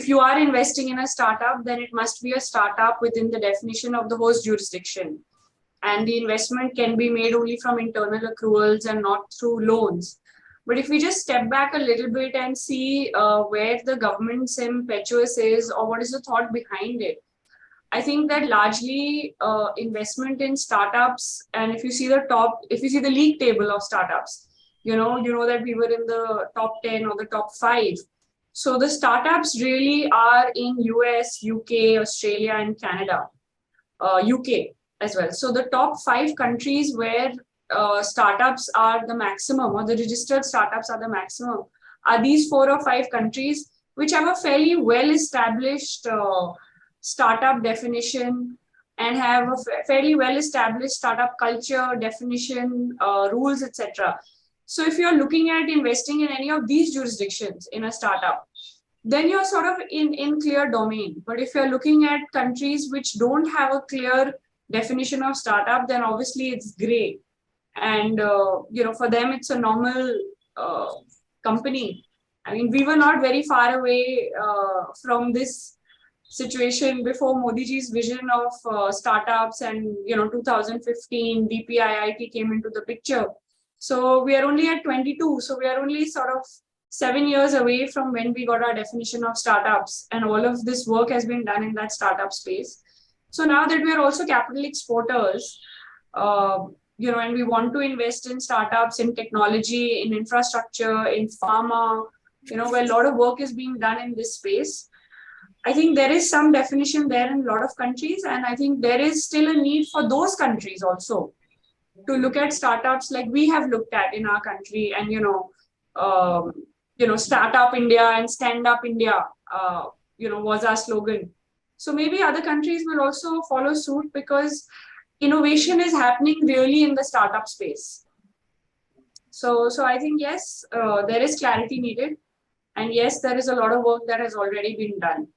if you are investing in a startup, then it must be a startup within the definition of the host jurisdiction. And the investment can be made only from internal accruals and not through loans. But if we just step back a little bit and see where the government's impetus is, or what is the thought behind it, I think that largely investment in startups, and if you see the league table of startups, you know that we were in the top 10 or the top 5. So the startups really are in US, UK, Australia, and Canada, UK as well. So the top 5 countries where startups are the maximum, or the registered startups are the maximum, are these 4 or 5 countries which have a fairly well-established startup definition and have a fairly well-established startup culture, definition, rules, etc. So if you're looking at investing in any of these jurisdictions in a startup, then you're sort of in clear domain. But if you're looking at countries which don't have a clear definition of startup, then obviously it's gray. And for them, it's a normal company. I mean, we were not very far away from this situation before Modi ji's vision of startups, and 2015 DPIIT came into the picture. So we are only at 22. So we are only sort of 7 years away from when we got our definition of startups, and all of this work has been done in that startup space. So now that we are also capital exporters, and we want to invest in startups, in technology, in infrastructure, in pharma, where a lot of work is being done in this space. I think there is some definition there in a lot of countries, and I think there is still a need for those countries also to look at startups like we have looked at in our country, and Startup India and Stand Up India, was our slogan. So maybe other countries will also follow suit, because innovation is happening really in the startup space. So I think, yes, there is clarity needed. And yes, there is a lot of work that has already been done.